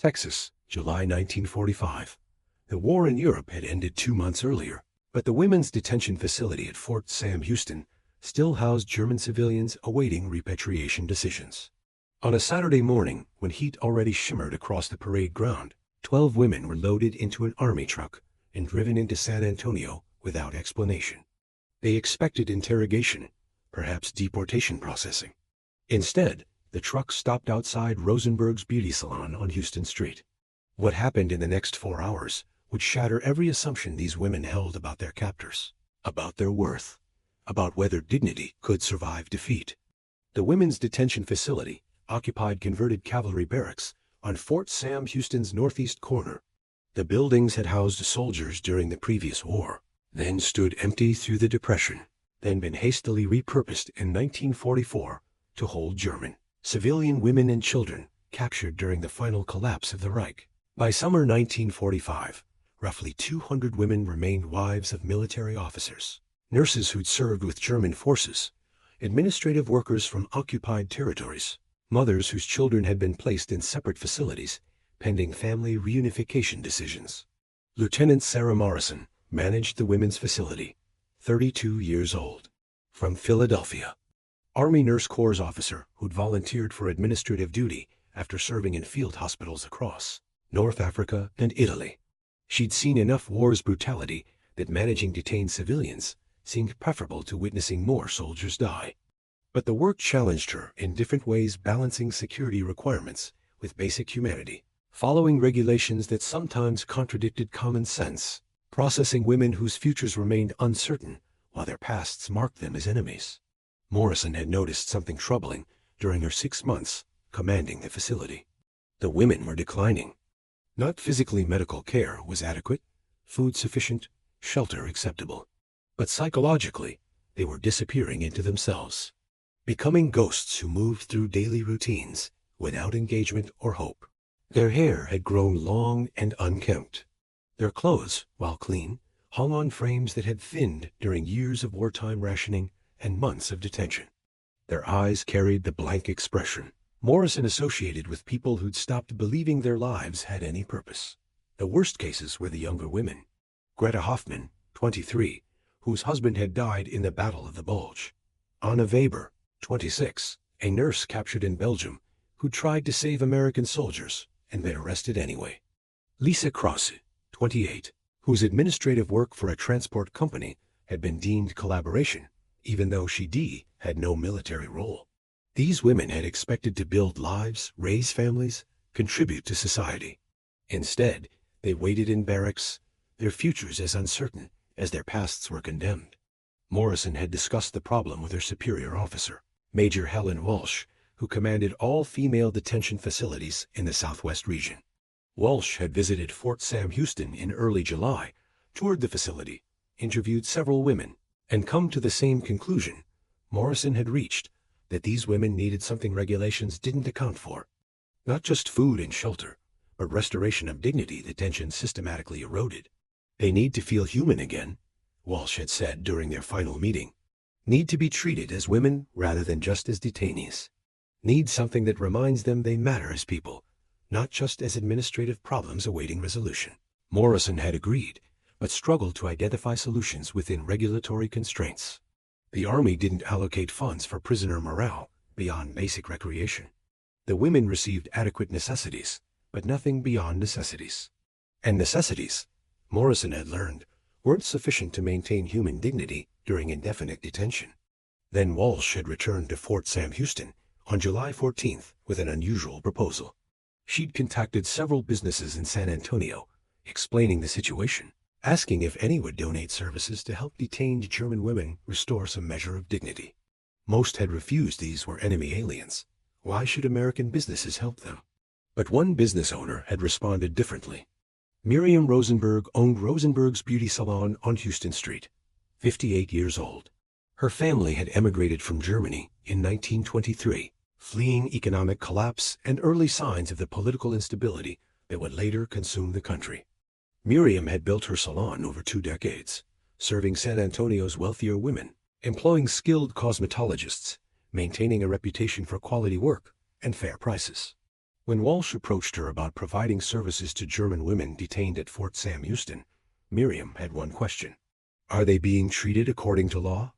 Texas, July 1945. The war in Europe had ended 2 months earlier, but the women's detention facility at Fort Sam Houston still housed German civilians awaiting repatriation decisions. On a Saturday morning, when heat already shimmered across the parade ground, 12 women were loaded into an army truck and driven into San Antonio without explanation. They expected interrogation, perhaps deportation processing. Instead, the truck stopped outside Rosenberg's beauty salon on Houston Street. What happened in the next 4 hours would shatter every assumption these women held about their captors, about their worth, about whether dignity could survive defeat. The women's detention facility occupied converted cavalry barracks on Fort Sam Houston's northeast corner. The buildings had housed soldiers during the previous war, then stood empty through the Depression, then been hastily repurposed in 1944 to hold German civilian women and children captured during the final collapse of the Reich. By summer 1945, roughly 200 women remained wives of military officers, nurses who'd served with German forces, administrative workers from occupied territories, mothers whose children had been placed in separate facilities pending family reunification decisions. Lieutenant Sarah Morrison managed the women's facility, 32 years old. From Philadelphia, Army Nurse Corps officer who'd volunteered for administrative duty after serving in field hospitals across North Africa and Italy. She'd seen enough war's brutality that managing detained civilians seemed preferable to witnessing more soldiers die. But the work challenged her in different ways, balancing security requirements with basic humanity, following regulations that sometimes contradicted common sense, processing women whose futures remained uncertain while their pasts marked them as enemies. Morrison had noticed something troubling during her 6 months commanding the facility. The women were declining. Not physically, medical care was adequate, food sufficient, shelter acceptable. But psychologically, they were disappearing into themselves, becoming ghosts who moved through daily routines without engagement or hope. Their hair had grown long and unkempt. Their clothes, while clean, hung on frames that had thinned during years of wartime rationing and months of detention. Their eyes carried the blank expression Morrison associated with people who'd stopped believing their lives had any purpose. The worst cases were the younger women. Greta Hoffman, 23, whose husband had died in the Battle of the Bulge. Anna Weber, 26, a nurse captured in Belgium who tried to save American soldiers and been arrested anyway. Lisa Krause, 28, whose administrative work for a transport company had been deemed collaboration, even though she had no military role. These women had expected to build lives, raise families, contribute to society. Instead, they waited in barracks, their futures as uncertain as their pasts were condemned. Morrison had discussed the problem with her superior officer, Major Helen Walsh, who commanded all female detention facilities in the Southwest region. Walsh had visited Fort Sam Houston in early July, toured the facility, interviewed several women, and come to the same conclusion Morrison had reached, that these women needed something regulations didn't account for. Not just food and shelter, but restoration of dignity the tension systematically eroded. They need to feel human again, Walsh had said during their final meeting. Need to be treated as women rather than just as detainees. Need something that reminds them they matter as people, not just as administrative problems awaiting resolution. Morrison had agreed, but struggled to identify solutions within regulatory constraints. The Army didn't allocate funds for prisoner morale beyond basic recreation. The women received adequate necessities, but nothing beyond necessities. And necessities, Morrison had learned, weren't sufficient to maintain human dignity during indefinite detention. Then Walsh had returned to Fort Sam Houston on July 14th with an unusual proposal. She'd contacted several businesses in San Antonio, explaining the situation, asking if any would donate services to help detained German women restore some measure of dignity. Most had refused. These were enemy aliens. Why should American businesses help them? But one business owner had responded differently. Miriam Rosenberg owned Rosenberg's beauty salon on Houston Street, 58 years old. Her family had emigrated from Germany in 1923, fleeing economic collapse and early signs of the political instability that would later consume the country. Miriam had built her salon over 2 decades, serving San Antonio's wealthier women, employing skilled cosmetologists, maintaining a reputation for quality work and fair prices. When Walsh approached her about providing services to German women detained at Fort Sam Houston, Miriam had one question. Are they being treated according to law?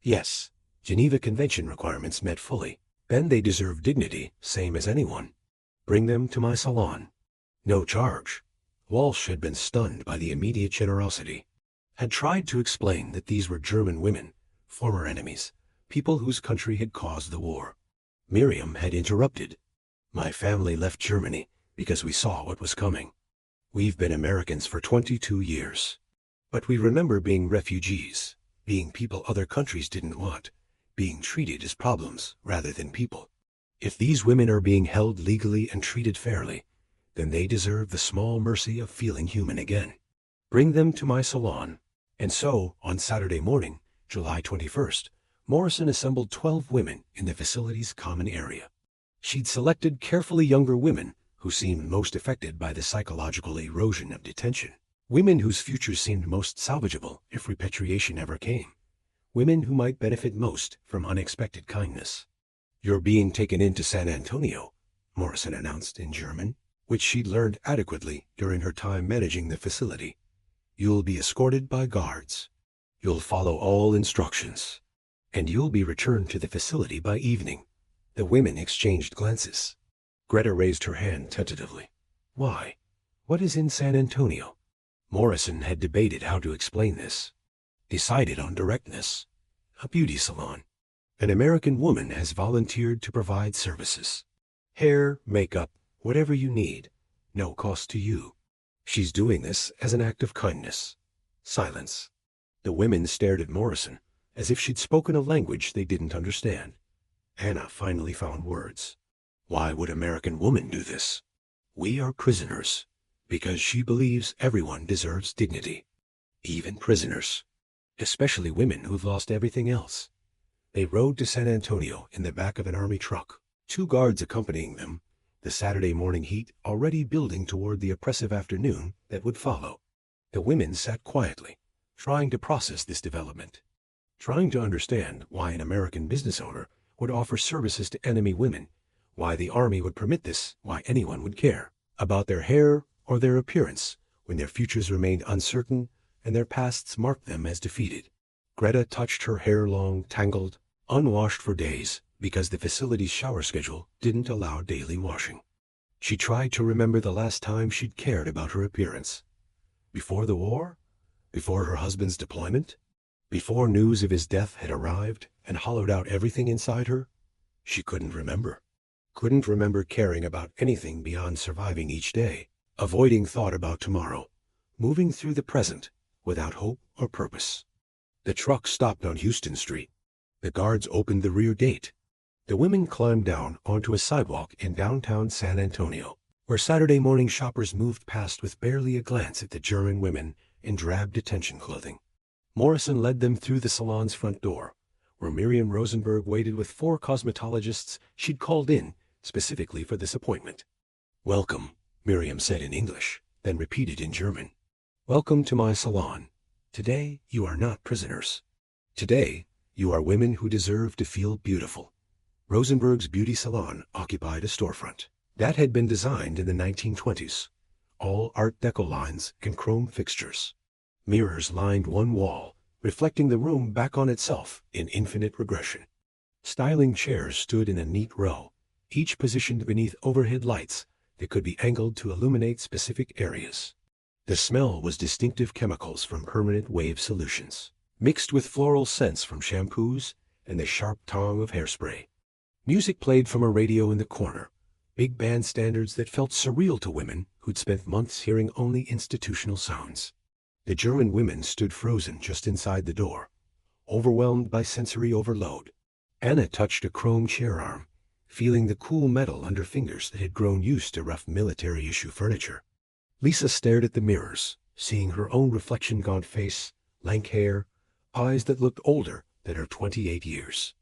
Yes. Geneva Convention requirements met fully. Then they deserve dignity, same as anyone. Bring them to my salon. No charge. Walsh had been stunned by the immediate generosity. Had tried to explain that these were German women, former enemies, people whose country had caused the war. Miriam had interrupted. My family left Germany because we saw what was coming. We've been Americans for 22 years. But we remember being refugees, being people other countries didn't want, being treated as problems rather than people. If these women are being held legally and treated fairly, then they deserve the small mercy of feeling human again. Bring them to my salon. And so, on Saturday morning, July 21st, Morrison assembled 12 women in the facility's common area. She'd selected carefully younger women who seemed most affected by the psychological erosion of detention. Women whose futures seemed most salvageable if repatriation ever came. Women who might benefit most from unexpected kindness. You're being taken into San Antonio, Morrison announced in German, which she'd learned adequately during her time managing the facility. You'll be escorted by guards. You'll follow all instructions. And you'll be returned to the facility by evening. The women exchanged glances. Greta raised her hand tentatively. Why? What is in San Antonio? Morrison had debated how to explain this. Decided on directness. A beauty salon. An American woman has volunteered to provide services. Hair, makeup, whatever you need. No cost to you. She's doing this as an act of kindness. Silence. The women stared at Morrison as if she'd spoken a language they didn't understand. Anna finally found words. Why would American women do this? We are prisoners, because she believes everyone deserves dignity. Even prisoners. Especially women who've lost everything else. They rode to San Antonio in the back of an army truck, 2 guards accompanying them, the Saturday morning heat already building toward the oppressive afternoon that would follow. The women sat quietly, trying to process this development, trying to understand why an American business owner would offer services to enemy women, why the army would permit this, why anyone would care about their hair or their appearance when their futures remained uncertain and their pasts marked them as defeated. Greta touched her hair long, tangled, unwashed for days because the facility's shower schedule didn't allow daily washing. She tried to remember the last time she'd cared about her appearance. Before the war? Before her husband's deployment? Before news of his death had arrived and hollowed out everything inside her? She couldn't remember. Couldn't remember caring about anything beyond surviving each day, avoiding thought about tomorrow, moving through the present without hope or purpose. The truck stopped on Houston Street. The guards opened the rear gate. The women climbed down onto a sidewalk in downtown San Antonio, where Saturday morning shoppers moved past with barely a glance at the German women in drab detention clothing. Morrison led them through the salon's front door, where Miriam Rosenberg waited with 4 cosmetologists she'd called in specifically for this appointment. Welcome, Miriam said in English, then repeated in German. Welcome to my salon. Today you are not prisoners. Today you are women who deserve to feel beautiful. Rosenberg's beauty salon occupied a storefront that had been designed in the 1920s. All Art Deco lines and chrome fixtures. Mirrors lined one wall, reflecting the room back on itself in infinite regression. Styling chairs stood in a neat row, each positioned beneath overhead lights that could be angled to illuminate specific areas. The smell was distinctive chemicals from permanent wave solutions, mixed with floral scents from shampoos and the sharp tong of hairspray. Music played from a radio in the corner, big band standards that felt surreal to women who'd spent months hearing only institutional sounds. The German women stood frozen just inside the door, overwhelmed by sensory overload. Anna touched a chrome chair arm, feeling the cool metal under fingers that had grown used to rough military-issue furniture. Lisa stared at the mirrors, seeing her own reflection-gaunt face, lank hair, eyes that looked older than her 28 years.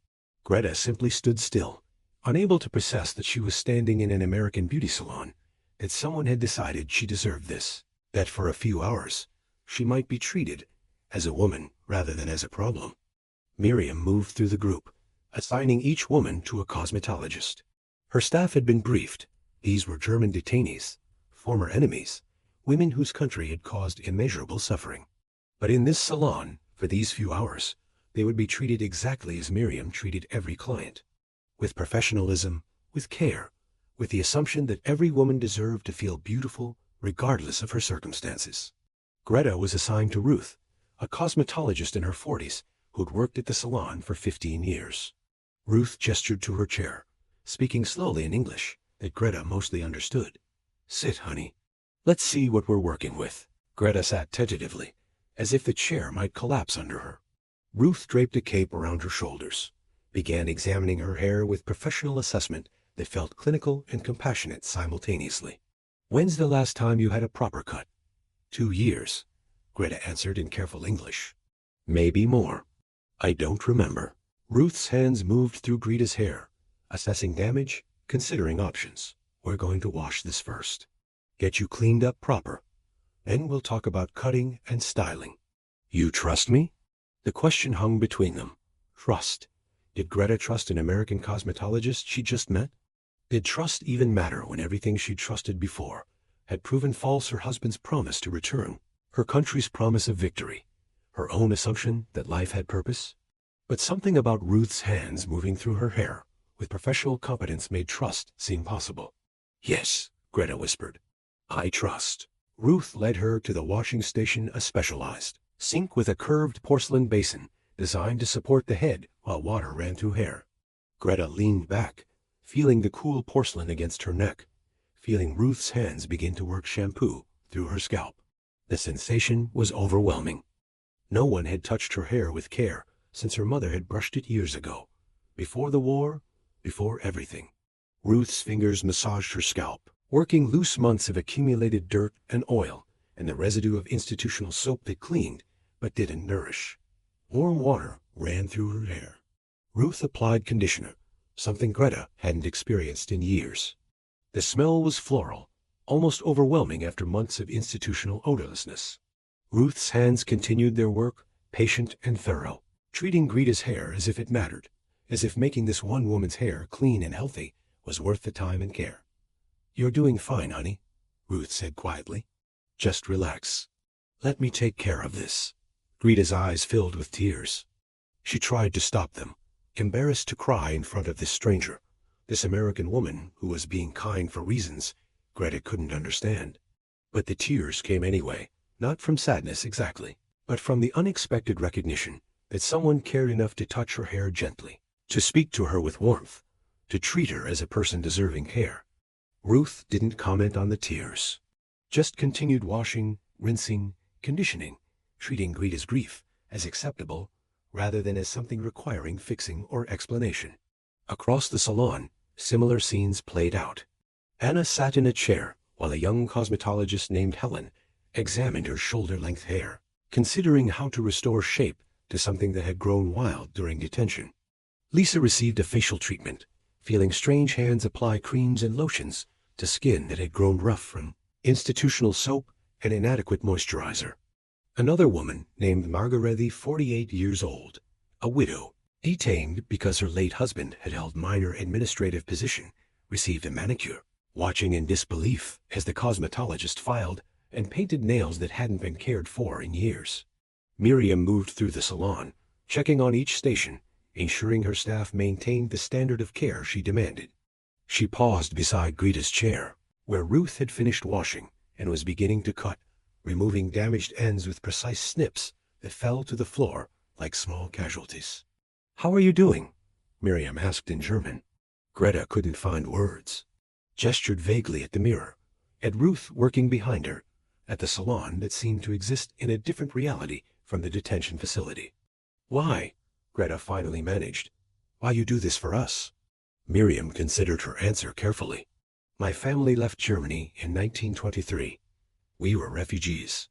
Greta simply stood still, unable to process that she was standing in an American beauty salon, that someone had decided she deserved this, that for a few hours she might be treated as a woman rather than as a problem. Miriam moved through the group, assigning each woman to a cosmetologist. Her staff had been briefed, These were German detainees, former enemies, women whose country had caused immeasurable suffering. But in this salon, for these few hours, they would be treated exactly as Miriam treated every client. With professionalism, with care, with the assumption that every woman deserved to feel beautiful regardless of her circumstances. Greta was assigned to Ruth, a cosmetologist in her 40s who'd worked at the salon for 15 years. Ruth gestured to her chair, speaking slowly in English that Greta mostly understood. "Sit, honey. Let's see what we're working with." Greta sat tentatively, as if the chair might collapse under her. Ruth draped a cape around her shoulders, began examining her hair with professional assessment that felt clinical and compassionate simultaneously. "When's the last time you had a proper cut?" 2 years, Greta answered in careful English. "Maybe more." "I don't remember." Ruth's hands moved through Greta's hair, assessing damage, considering options. "We're going to wash this first. Get you cleaned up proper. Then we'll talk about cutting and styling. You trust me?" The question hung between them. Trust. Did Greta trust an American cosmetologist she just met? Did trust even matter when everything she'd trusted before had proven false? Her husband's promise to return, her country's promise of victory, her own assumption that life had purpose? But something about Ruth's hands moving through her hair with professional competence made trust seem possible. "Yes," Greta whispered. "I trust." Ruth led her to the washing station, a specialized sink with a curved porcelain basin designed to support the head while water ran through hair. Greta leaned back, feeling the cool porcelain against her neck, feeling Ruth's hands begin to work shampoo through her scalp. The sensation was overwhelming. No one had touched her hair with care since her mother had brushed it years ago. Before the war, before everything. Ruth's fingers massaged her scalp, working loose months of accumulated dirt and oil and the residue of institutional soap that cleaned but didn't nourish. Warm water ran through her hair. Ruth applied conditioner, something Greta hadn't experienced in years. The smell was floral, almost overwhelming after months of institutional odorlessness. Ruth's hands continued their work, patient and thorough, treating Greta's hair as if it mattered, as if making this one woman's hair clean and healthy was worth the time and care. "You're doing fine, honey," Ruth said quietly. "Just relax. Let me take care of this." Greta's eyes filled with tears. She tried to stop them, embarrassed to cry in front of this stranger, this American woman who was being kind for reasons Greta couldn't understand. But the tears came anyway, not from sadness exactly, but from the unexpected recognition that someone cared enough to touch her hair gently, to speak to her with warmth, to treat her as a person deserving care. Ruth didn't comment on the tears, just continued washing, rinsing, conditioning, treating Greta's grief as acceptable rather than as something requiring fixing or explanation. Across the salon, similar scenes played out. Anna sat in a chair while a young cosmetologist named Helen examined her shoulder-length hair, considering how to restore shape to something that had grown wild during detention. Lisa received a facial treatment, feeling strange hands apply creams and lotions to skin that had grown rough from institutional soap and inadequate moisturizer. Another woman named Margarethe, 48 years old, a widow, detained because her late husband had held minor administrative position, received a manicure, watching in disbelief as the cosmetologist filed and painted nails that hadn't been cared for in years. Miriam moved through the salon, checking on each station, ensuring her staff maintained the standard of care she demanded. She paused beside Greta's chair, where Ruth had finished washing and was beginning to cut, removing damaged ends with precise snips that fell to the floor like small casualties. "How are you doing?" Miriam asked in German. Greta couldn't find words, gestured vaguely at the mirror, at Ruth working behind her, at the salon that seemed to exist in a different reality from the detention facility. "Why?" Greta finally managed. "Why you do this for us?" Miriam considered her answer carefully. "My family left Germany in 1923. We were refugees.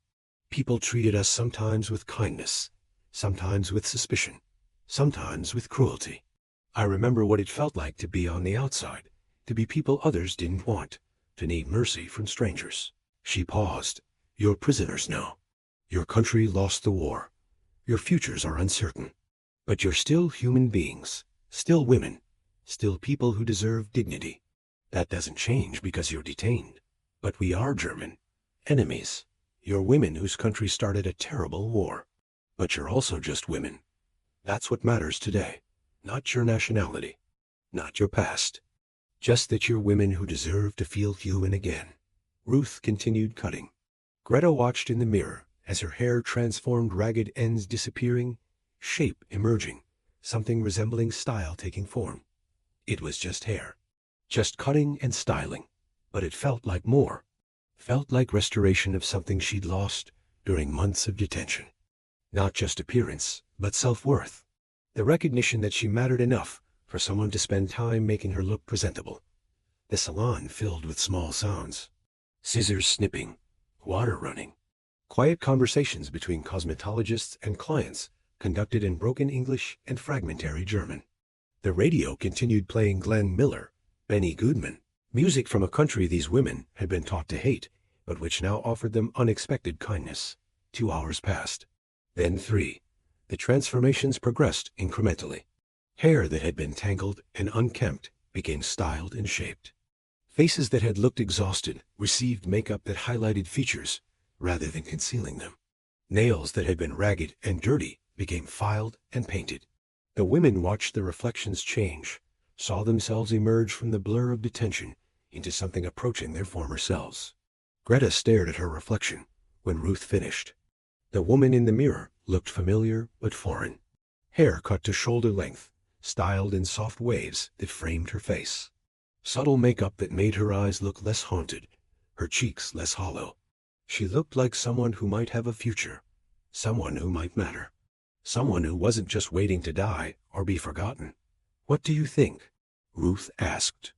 People treated us sometimes with kindness, sometimes with suspicion, sometimes with cruelty. I remember what it felt like to be on the outside, to be people others didn't want, to need mercy from strangers." She paused. "You're prisoners now. Your country lost the war. Your futures are uncertain. But you're still human beings, still women, still people who deserve dignity." That doesn't change because you're detained. But we are German. Enemies. You're women whose country started a terrible war. But you're also just women. That's what matters today. Not your nationality. Not your past. Just that you're women who deserve to feel human again. Ruth continued cutting. Greta watched in the mirror as her hair transformed, ragged ends disappearing, shape emerging, something resembling style taking form. It was just hair. Just cutting and styling. But it felt like more. Felt like restoration of something she'd lost during months of detention. Not just appearance, but self-worth. The recognition that she mattered enough for someone to spend time making her look presentable. The salon filled with small sounds. Scissors snipping, water running. Quiet conversations between cosmetologists and clients conducted in broken English and fragmentary German. The radio continued playing Glenn Miller, Benny Goodman, music from a country these women had been taught to hate, but which now offered them unexpected kindness. 2 hours passed. Then 3. The transformations progressed incrementally. Hair that had been tangled and unkempt became styled and shaped. Faces that had looked exhausted received makeup that highlighted features rather than concealing them. Nails that had been ragged and dirty became filed and painted. The women watched the reflections change, saw themselves emerge from the blur of detention into something approaching their former selves. Greta stared at her reflection when Ruth finished. The woman in the mirror looked familiar but foreign. Hair cut to shoulder length, styled in soft waves that framed her face. Subtle makeup that made her eyes look less haunted, her cheeks less hollow. She looked like someone who might have a future, someone who might matter, someone who wasn't just waiting to die or be forgotten. "What do you think?" Ruth asked.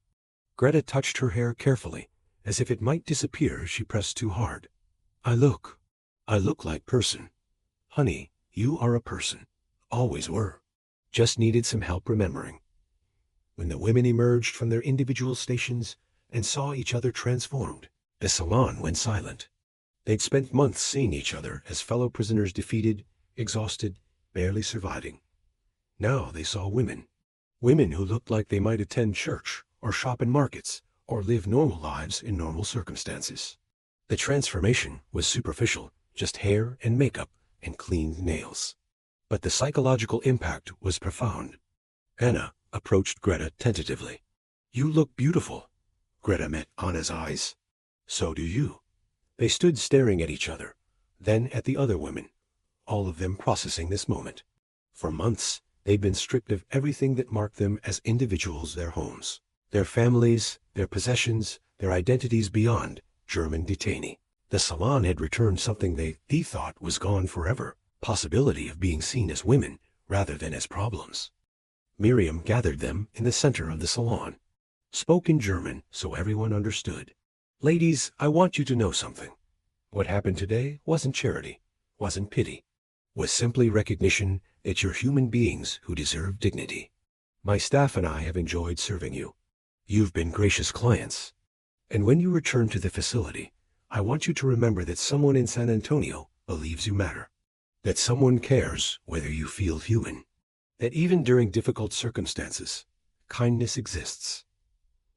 Greta touched her hair carefully, as if it might disappear if she pressed too hard. I look like person. Honey, you are a person. Always were. Just needed some help remembering." When the women emerged from their individual stations and saw each other transformed, the salon went silent. They'd spent months seeing each other as fellow prisoners, defeated, exhausted, barely surviving. Now they saw women. Women who looked like they might attend church or shop in markets or live normal lives in normal circumstances. The transformation was superficial, just hair and makeup and cleaned nails. But the psychological impact was profound. Anna approached Greta tentatively. "You look beautiful." Greta met Anna's eyes. "So do you." They stood staring at each other, then at the other women, all of them processing this moment. For months, they'd been stripped of everything that marked them as individuals, their homes, their families, their possessions, their identities beyond German detainee. The salon had returned something they thought was gone forever, possibility of being seen as women rather than as problems. Miriam gathered them in the center of the salon, spoke in German so everyone understood. "Ladies, I want you to know something. What happened today wasn't charity, wasn't pity, was simply recognition that you're human beings who deserve dignity. My staff and I have enjoyed serving you. You've been gracious clients. And when you return to the facility, I want you to remember that someone in San Antonio believes you matter. That someone cares whether you feel human. That even during difficult circumstances, kindness exists."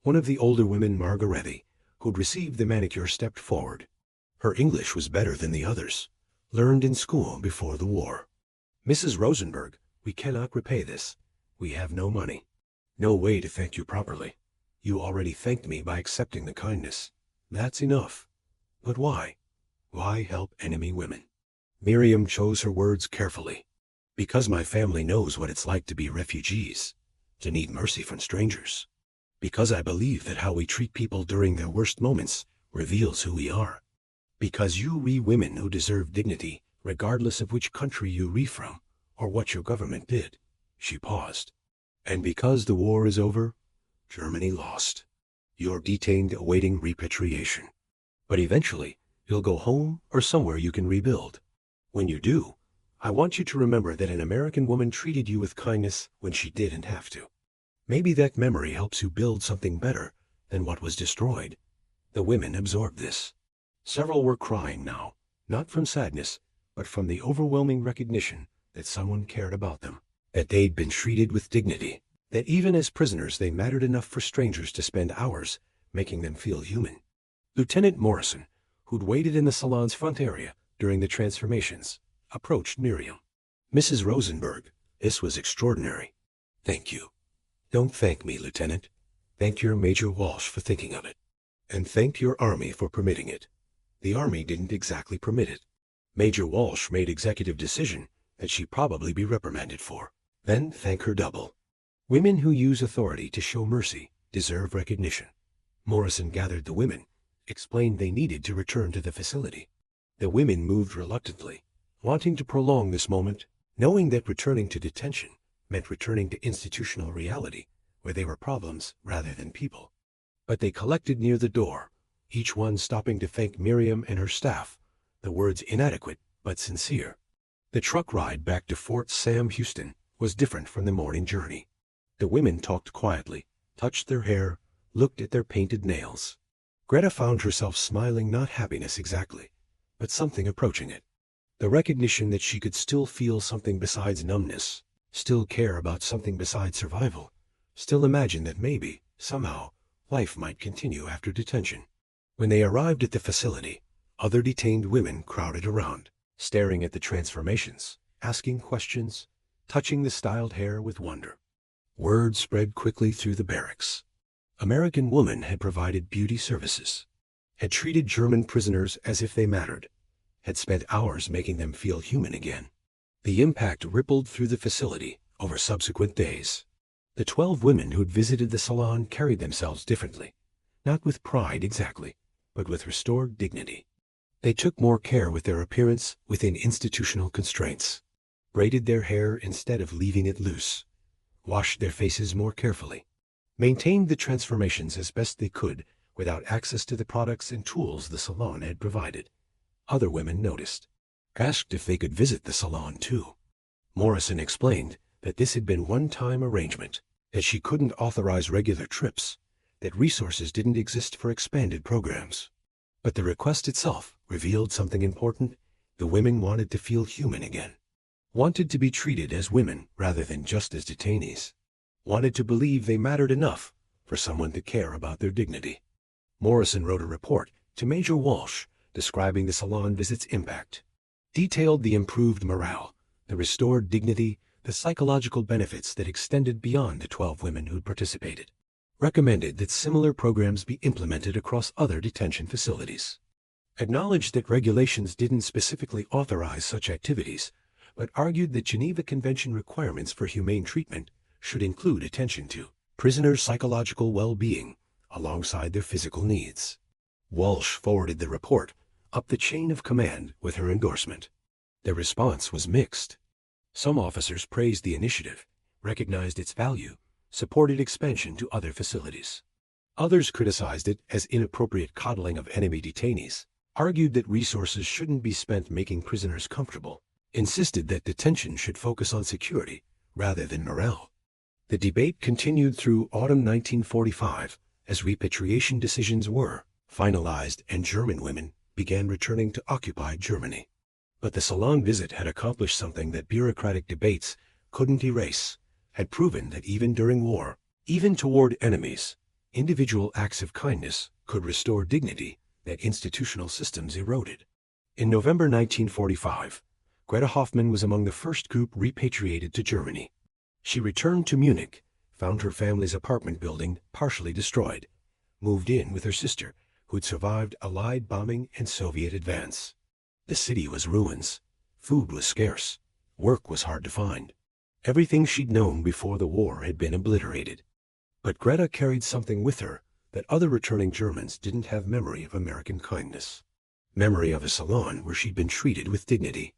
One of the older women, Margaretti, who'd received the manicure, stepped forward. Her English was better than the others, learned in school before the war. "Mrs. Rosenberg, we cannot repay this. We have no money. No way to thank you properly. You already thanked me by accepting the kindness. That's enough. But why? Why help enemy women?" Miriam chose her words carefully. "Because my family knows what it's like to be refugees, to need mercy from strangers. Because I believe that how we treat people during their worst moments reveals who we are. Because you women who deserve dignity, regardless of which country you from or what your government did." She paused. "And because the war is over, Germany lost. You're detained awaiting repatriation. But eventually, you'll go home or somewhere you can rebuild. When you do, I want you to remember that an American woman treated you with kindness when she didn't have to. Maybe that memory helps you build something better than what was destroyed." The women absorbed this. Several were crying now, not from sadness, but from the overwhelming recognition that someone cared about them, that they'd been treated with dignity. That even as prisoners they mattered enough for strangers to spend hours making them feel human. Lieutenant Morrison, who'd waited in the salon's front area during the transformations, approached Miriam. "Mrs. Rosenberg, this was extraordinary." "Thank you." "Don't thank me, Lieutenant. Thank your Major Walsh for thinking of it. And thank your Army for permitting it." "The Army didn't exactly permit it. Major Walsh made executive decision that she probably be reprimanded for." "Then thank her double. Women who use authority to show mercy deserve recognition." Morrison gathered the women, explained they needed to return to the facility. The women moved reluctantly, wanting to prolong this moment, knowing that returning to detention meant returning to institutional reality, where they were problems rather than people. But they collected near the door, each one stopping to thank Miriam and her staff, the words inadequate but sincere. The truck ride back to Fort Sam Houston was different from the morning journey. The women talked quietly, touched their hair, looked at their painted nails. Greta found herself smiling, not happiness exactly, but something approaching it. The recognition that she could still feel something besides numbness, still care about something besides survival, still imagine that maybe, somehow, life might continue after detention. When they arrived at the facility, other detained women crowded around, staring at the transformations, asking questions, touching the styled hair with wonder. Word spread quickly through the barracks. American women had provided beauty services, had treated German prisoners as if they mattered, had spent hours making them feel human again. The impact rippled through the facility over subsequent days. The 12 women who'd visited the salon carried themselves differently, not with pride exactly, but with restored dignity. They took more care with their appearance within institutional constraints, braided their hair instead of leaving it loose, washed their faces more carefully, maintained the transformations as best they could without access to the products and tools the salon had provided. Other women noticed, asked if they could visit the salon too. Morrison explained that this had been one-time arrangement, that she couldn't authorize regular trips, that resources didn't exist for expanded programs. But the request itself revealed something important. The women wanted to feel human again, wanted to be treated as women rather than just as detainees, wanted to believe they mattered enough for someone to care about their dignity. Morrison wrote a report to Major Walsh describing the salon visit's impact, detailed the improved morale, the restored dignity, the psychological benefits that extended beyond the 12 women who'd participated, recommended that similar programs be implemented across other detention facilities, acknowledged that regulations didn't specifically authorize such activities, but argued that Geneva Convention requirements for humane treatment should include attention to prisoners' psychological well-being alongside their physical needs. Walsh forwarded the report up the chain of command with her endorsement. The response was mixed. Some officers praised the initiative, recognized its value, supported expansion to other facilities. Others criticized it as inappropriate coddling of enemy detainees, argued that resources shouldn't be spent making prisoners comfortable, insisted that detention should focus on security rather than morale. The debate continued through autumn 1945 as repatriation decisions were finalized and German women began returning to occupied Germany. But the Salon visit had accomplished something that bureaucratic debates couldn't erase, had proven that even during war, even toward enemies, individual acts of kindness could restore dignity that institutional systems eroded. In November 1945, Greta Hoffmann was among the first group repatriated to Germany. She returned to Munich, found her family's apartment building partially destroyed, moved in with her sister, who'd survived Allied bombing and Soviet advance. The city was ruins. Food was scarce. Work was hard to find. Everything she'd known before the war had been obliterated. But Greta carried something with her that other returning Germans didn't have: memory of American kindness. Memory of a salon where she'd been treated with dignity.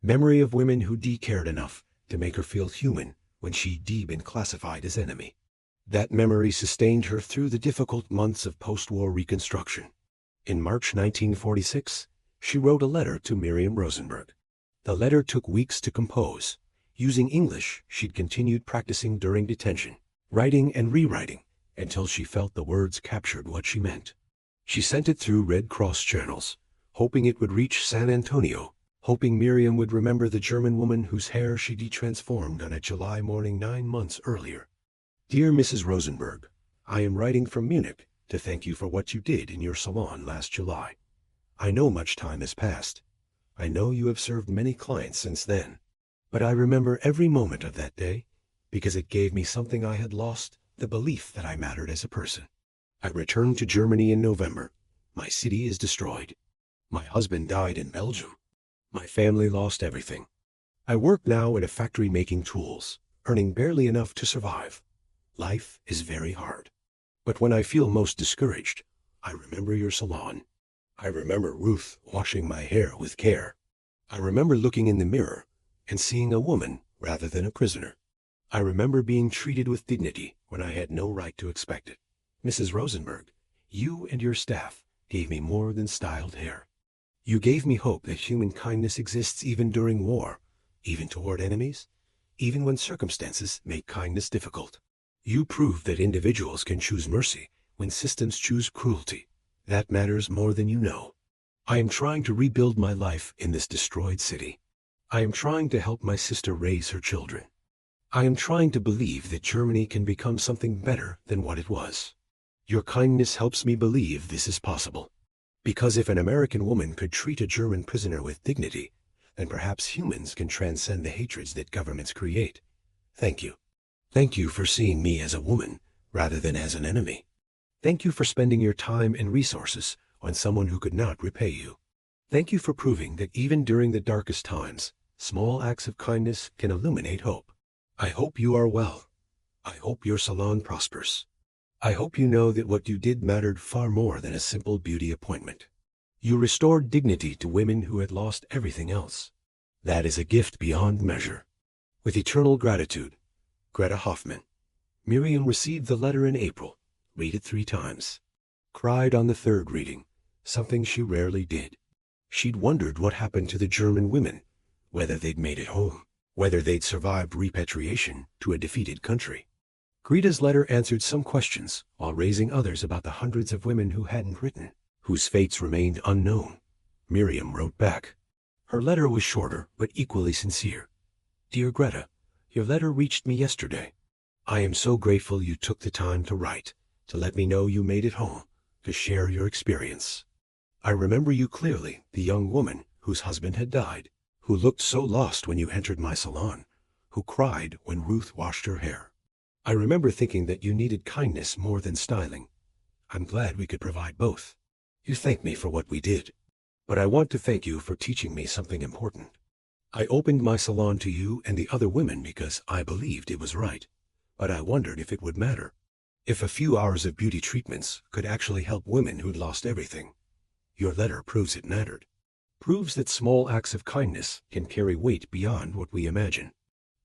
Memory of women who cared enough to make her feel human when she'd been classified as enemy. That memory sustained her through the difficult months of post-war reconstruction. In March 1946, she wrote a letter to Miriam Rosenberg. The letter took weeks to compose. Using English she'd continued practicing during detention, writing and rewriting until she felt the words captured what she meant. She sent it through Red Cross channels, hoping it would reach San Antonio, hoping Miriam would remember the German woman whose hair she'd transformed on a July morning 9 months earlier. Dear Mrs. Rosenberg, I am writing from Munich to thank you for what you did in your salon last July. I know much time has passed. I know you have served many clients since then. But I remember every moment of that day because it gave me something I had lost, the belief that I mattered as a person. I returned to Germany in November. My city is destroyed. My husband died in Belgium. My family lost everything. I work now in a factory making tools, earning barely enough to survive. Life is very hard. But when I feel most discouraged, I remember your salon. I remember Ruth washing my hair with care. I remember looking in the mirror and seeing a woman rather than a prisoner. I remember being treated with dignity when I had no right to expect it. Mrs. Rosenberg, you and your staff gave me more than styled hair. You gave me hope that human kindness exists even during war, even toward enemies, even when circumstances make kindness difficult. You proved that individuals can choose mercy when systems choose cruelty. That matters more than you know. I am trying to rebuild my life in this destroyed city. I am trying to help my sister raise her children. I am trying to believe that Germany can become something better than what it was. Your kindness helps me believe this is possible. Because if an American woman could treat a German prisoner with dignity, then perhaps humans can transcend the hatreds that governments create. Thank you. Thank you for seeing me as a woman rather than as an enemy. Thank you for spending your time and resources on someone who could not repay you. Thank you for proving that even during the darkest times, small acts of kindness can illuminate hope. I hope you are well. I hope your salon prospers. I hope you know that what you did mattered far more than a simple beauty appointment. You restored dignity to women who had lost everything else. That is a gift beyond measure. With eternal gratitude, Greta Hoffman. Miriam received the letter in April. Read it 3 times. Cried on the 3rd reading, something she rarely did. She'd wondered what happened to the German women, whether they'd made it home, whether they'd survived repatriation to a defeated country. Greta's letter answered some questions while raising others about the hundreds of women who hadn't written, whose fates remained unknown. Miriam wrote back. Her letter was shorter but equally sincere. Dear Greta, your letter reached me yesterday. I am so grateful you took the time to write, to let me know you made it home, to share your experience. I remember you clearly, the young woman whose husband had died, who looked so lost when you entered my salon, who cried when Ruth washed her hair. I remember thinking that you needed kindness more than styling. I'm glad we could provide both. You thanked me for what we did. But I want to thank you for teaching me something important. I opened my salon to you and the other women because I believed it was right. But I wondered if it would matter. If a few hours of beauty treatments could actually help women who'd lost everything. Your letter proves it mattered. Proves that small acts of kindness can carry weight beyond what we imagine.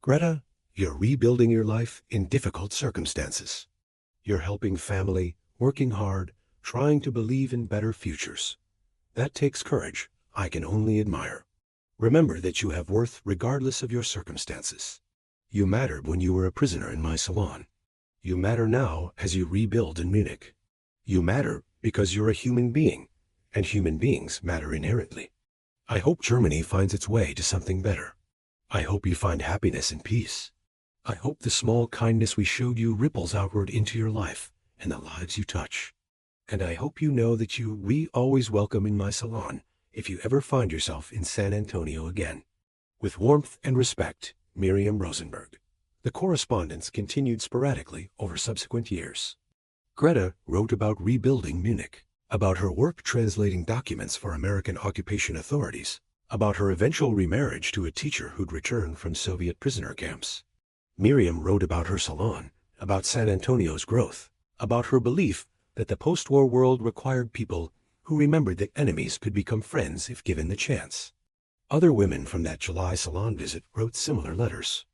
Greta, you're rebuilding your life in difficult circumstances. You're helping family, working hard, trying to believe in better futures. That takes courage I can only admire. Remember that you have worth regardless of your circumstances. You mattered when you were a prisoner in my salon. You matter now as you rebuild in Munich. You matter because you're a human being, and human beings matter inherently. I hope Germany finds its way to something better. I hope you find happiness and peace. I hope the small kindness we showed you ripples outward into your life and the lives you touch. And I hope you know that we always welcome in my salon if you ever find yourself in San Antonio again. With warmth and respect, Miriam Rosenberg. The correspondence continued sporadically over subsequent years. Greta wrote about rebuilding Munich, about her work translating documents for American occupation authorities, about her eventual remarriage to a teacher who'd returned from Soviet prisoner camps. Miriam wrote about her salon, about San Antonio's growth, about her belief that the post-war world required people who remembered that enemies could become friends if given the chance. Other women from that July salon visit wrote similar letters.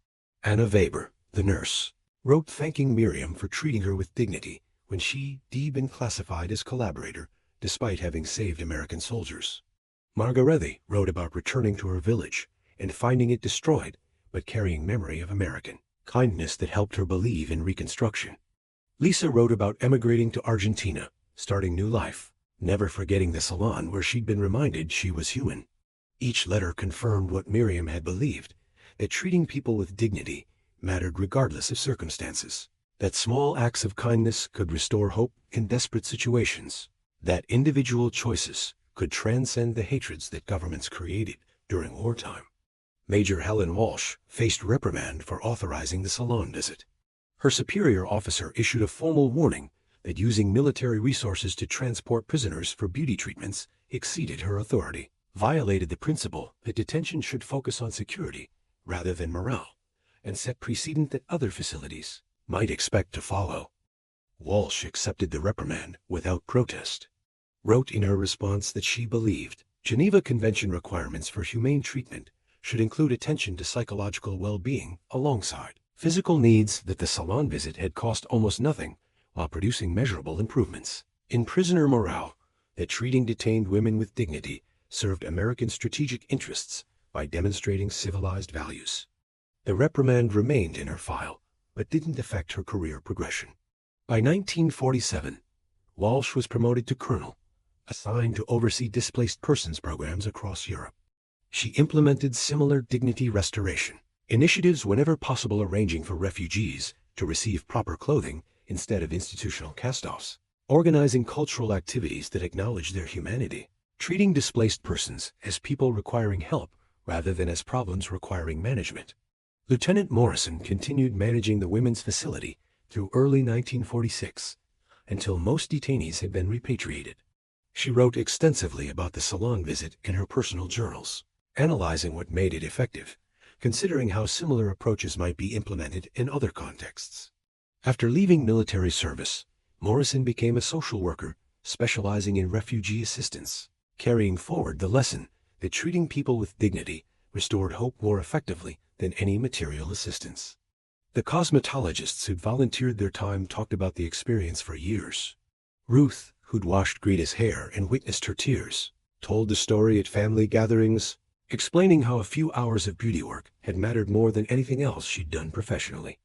Anna Weber, the nurse, wrote thanking Miriam for treating her with dignity when she'd been classified as collaborator despite having saved American soldiers. Margarete wrote about returning to her village and finding it destroyed but carrying memory of American kindness that helped her believe in Reconstruction. Lisa wrote about emigrating to Argentina, starting new life, never forgetting the salon where she'd been reminded she was human. Each letter confirmed what Miriam had believed, that treating people with dignity mattered regardless of circumstances. That small acts of kindness could restore hope in desperate situations. That individual choices could transcend the hatreds that governments created during wartime. Major Helen Walsh faced reprimand for authorizing the Salon visit. Her superior officer issued a formal warning that using military resources to transport prisoners for beauty treatments exceeded her authority, violated the principle that detention should focus on security rather than morale, and set precedent that other facilities might expect to follow. Walsh accepted the reprimand without protest, wrote in her response that she believed Geneva Convention requirements for humane treatment should include attention to psychological well-being alongside physical needs, that the Salon visit had cost almost nothing while producing measurable improvements in prisoner morale, that treating detained women with dignity served American strategic interests by demonstrating civilized values. The reprimand remained in her file, but didn't affect her career progression. By 1947, Walsh was promoted to colonel, assigned to oversee displaced persons programs across Europe. She implemented similar dignity restoration initiatives whenever possible, arranging for refugees to receive proper clothing instead of institutional cast-offs, organizing cultural activities that acknowledge their humanity, treating displaced persons as people requiring help rather than as problems requiring management. Lieutenant Morrison continued managing the women's facility through early 1946, until most detainees had been repatriated. She wrote extensively about the Salon visit in her personal journals, analyzing what made it effective, considering how similar approaches might be implemented in other contexts. After leaving military service, Morrison became a social worker specializing in refugee assistance, carrying forward the lesson that treating people with dignity restored hope more effectively than any material assistance. The cosmetologists who'd volunteered their time talked about the experience for years. Ruth, who'd washed Greta's hair and witnessed her tears, told the story at family gatherings, explaining how a few hours of beauty work had mattered more than anything else she'd done professionally.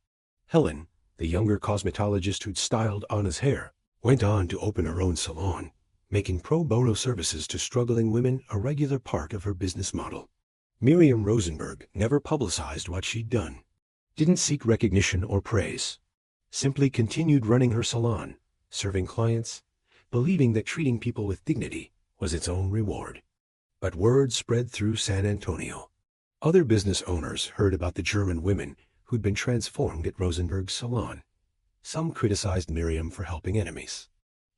Helen, the younger cosmetologist who'd styled Anna's hair, went on to open her own salon, making pro bono services to struggling women a regular part of her business model. Miriam Rosenberg never publicized what she'd done, didn't seek recognition or praise, simply continued running her salon, serving clients, believing that treating people with dignity was its own reward. But word spread through San Antonio. Other business owners heard about the German women who'd been transformed at Rosenberg's salon. Some criticized Miriam for helping enemies.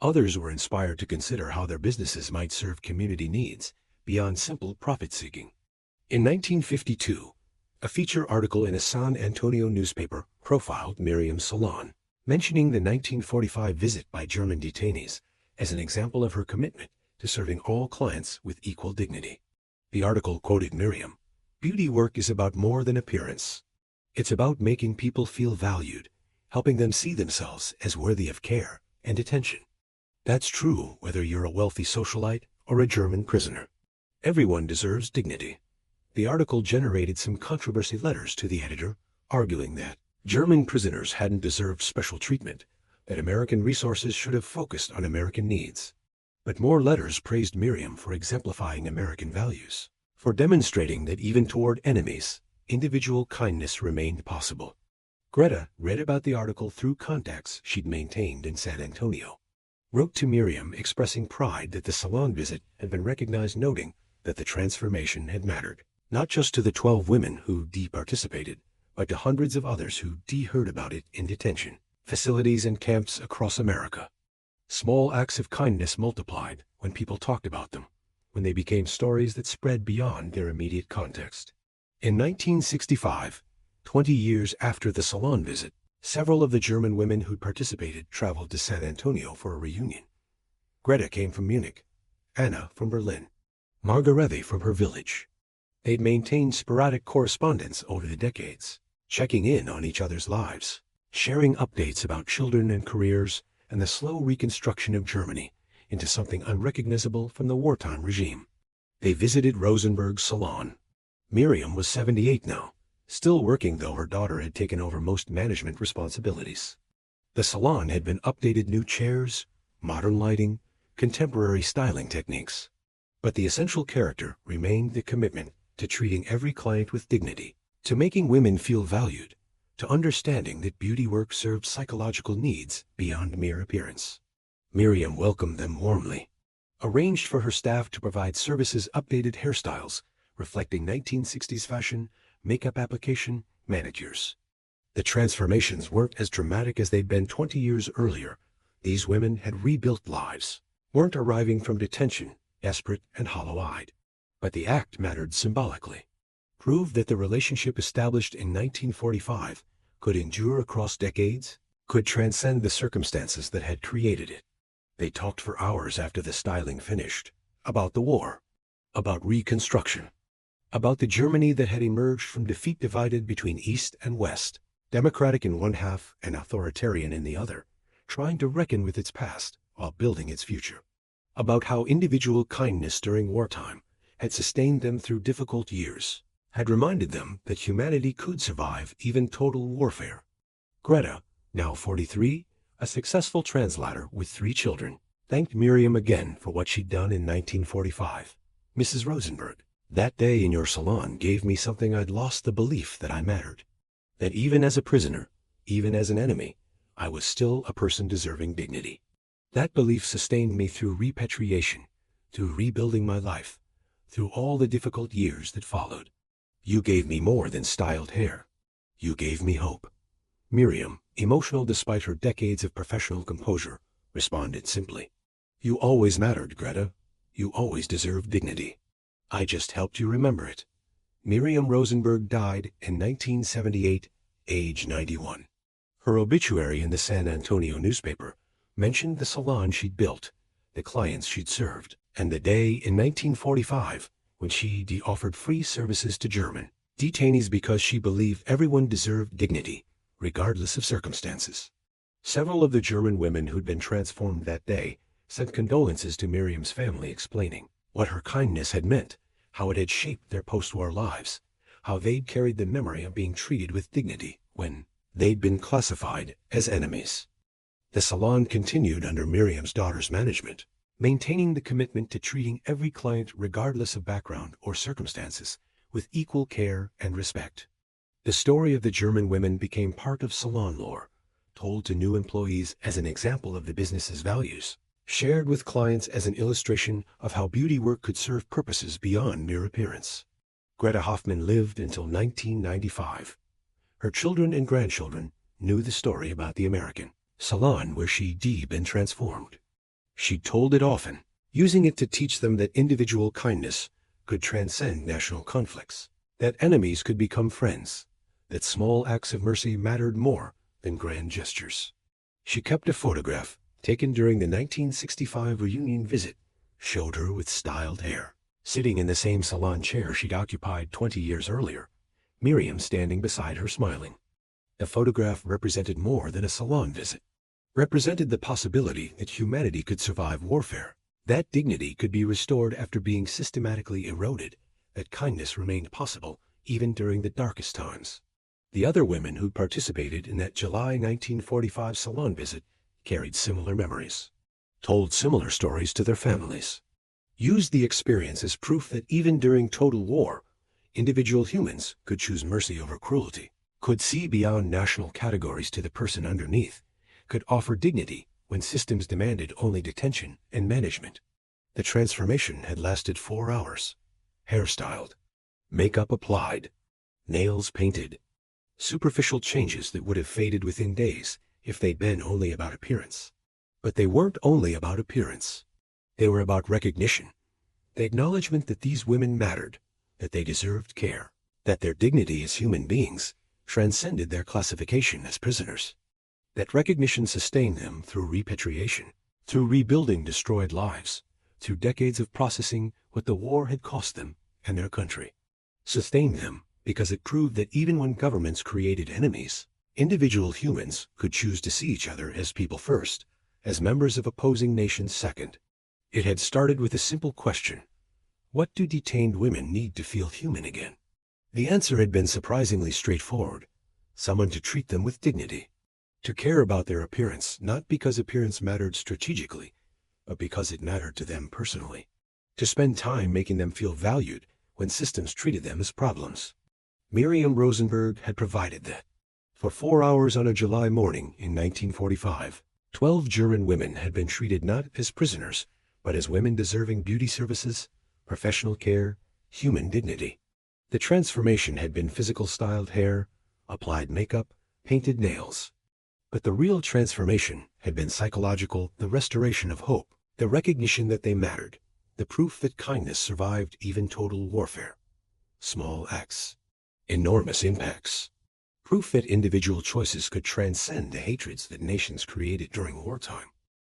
Others were inspired to consider how their businesses might serve community needs beyond simple profit-seeking. In 1952, a feature article in a San Antonio newspaper profiled Miriam's salon, mentioning the 1945 visit by German detainees as an example of her commitment to serving all clients with equal dignity. The article quoted Miriam, "Beauty work is about more than appearance. It's about making people feel valued, helping them see themselves as worthy of care and attention. That's true whether you're a wealthy socialite or a German prisoner. Everyone deserves dignity." The article generated some controversy letters to the editor, arguing that German prisoners hadn't deserved special treatment, that American resources should have focused on American needs. But more letters praised Miriam for exemplifying American values, for demonstrating that even toward enemies, individual kindness remained possible. Greta read about the article through contacts she'd maintained in San Antonio, wrote to Miriam expressing pride that the salon visit had been recognized, noting that the transformation had mattered, not just to the 12 women who participated, but to hundreds of others who heard about it in detention facilities and camps across America. Small acts of kindness multiplied when people talked about them, when they became stories that spread beyond their immediate context. In 1965, 20 years after the Salon visit, several of the German women who participated traveled to San Antonio for a reunion. Greta came from Munich, Anna from Berlin, Margarete from her village. They'd maintained sporadic correspondence over the decades, checking in on each other's lives, sharing updates about children and careers, and the slow reconstruction of Germany into something unrecognizable from the wartime regime. They visited Rosenberg's salon. Miriam was 78 now, still working though her daughter had taken over most management responsibilities. The salon had been updated, new chairs, modern lighting, contemporary styling techniques. But the essential character remained the commitment to treating every client with dignity, to making women feel valued, to understanding that beauty work served psychological needs beyond mere appearance. Miriam welcomed them warmly, arranged for her staff to provide services, updated hairstyles, reflecting 1960s fashion, makeup application, manicures. The transformations weren't as dramatic as they'd been 20 years earlier. These women had rebuilt lives, weren't arriving from detention, desperate and hollow-eyed. But the act mattered symbolically, proved that the relationship established in 1945 could endure across decades, could transcend the circumstances that had created it. They talked for hours after the styling finished, about the war, about Reconstruction, about the Germany that had emerged from defeat, divided between East and West, democratic in one half and authoritarian in the other, trying to reckon with its past while building its future. About how individual kindness during wartime had sustained them through difficult years, had reminded them that humanity could survive even total warfare. Greta, now 43, a successful translator with 3 children, thanked Miriam again for what she'd done in 1945. "Mrs. Rosenberg, that day in your salon gave me something I'd lost the belief that I mattered. That even as a prisoner, even as an enemy, I was still a person deserving dignity. That belief sustained me through repatriation, through rebuilding my life, through all the difficult years that followed. You gave me more than styled hair. You gave me hope." Miriam, emotional despite her decades of professional composure, responded simply, "You always mattered, Greta. You always deserved dignity. I just helped you remember it." Miriam Rosenberg died in 1978, age 91. Her obituary in the San Antonio newspaper mentioned the salon she'd built, the clients she'd served, and the day in 1945 when she offered free services to German detainees because she believed everyone deserved dignity, regardless of circumstances. Several of the German women who'd been transformed that day sent condolences to Miriam's family, explaining what her kindness had meant, how it had shaped their post-war lives, how they'd carried the memory of being treated with dignity when they'd been classified as enemies. The salon continued under Miriam's daughter's management, maintaining the commitment to treating every client regardless of background or circumstances with equal care and respect. The story of the German women became part of salon lore, told to new employees as an example of the business's values, shared with clients as an illustration of how beauty work could serve purposes beyond mere appearance. Greta Hoffman lived until 1995. Her children and grandchildren knew the story about the American salon where she'd been transformed. She told it often, using it to teach them that individual kindness could transcend national conflicts, that enemies could become friends, that small acts of mercy mattered more than grand gestures. She kept a photograph taken during the 1965 reunion visit, showed her with styled hair, sitting in the same salon chair she'd occupied 20 years earlier, Miriam standing beside her smiling. The photograph represented more than a salon visit, represented the possibility that humanity could survive warfare, that dignity could be restored after being systematically eroded, that kindness remained possible even during the darkest times. The other women who participated in that July 1945 salon visit carried similar memories, told similar stories to their families, used the experience as proof that even during total war, individual humans could choose mercy over cruelty, could see beyond national categories to the person underneath, could offer dignity when systems demanded only detention and management. The transformation had lasted 4 hours. Hairstyled, makeup applied, nails painted, superficial changes that would have faded within days if they'd been only about appearance. But they weren't only about appearance. They were about recognition, the acknowledgement that these women mattered, that they deserved care, that their dignity as human beings transcended their classification as prisoners. That recognition sustained them through repatriation, through rebuilding destroyed lives, through decades of processing what the war had cost them and their country. Sustained them because it proved that even when governments created enemies, individual humans could choose to see each other as people first, as members of opposing nations second. It had started with a simple question: what do detained women need to feel human again? The answer had been surprisingly straightforward: someone to treat them with dignity, to care about their appearance, not because appearance mattered strategically, but because it mattered to them personally, to spend time making them feel valued when systems treated them as problems. Miriam Rosenberg had provided that. For 4 hours on a July morning in 1945, 12 German women had been treated not as prisoners, but as women deserving beauty services, professional care, human dignity. The transformation had been physical: styled hair, applied makeup, painted nails. But the real transformation had been psychological: the restoration of hope, the recognition that they mattered, the proof that kindness survived even total warfare. Small acts, enormous impacts. Proof that individual choices could transcend the hatreds that nations created during wartime.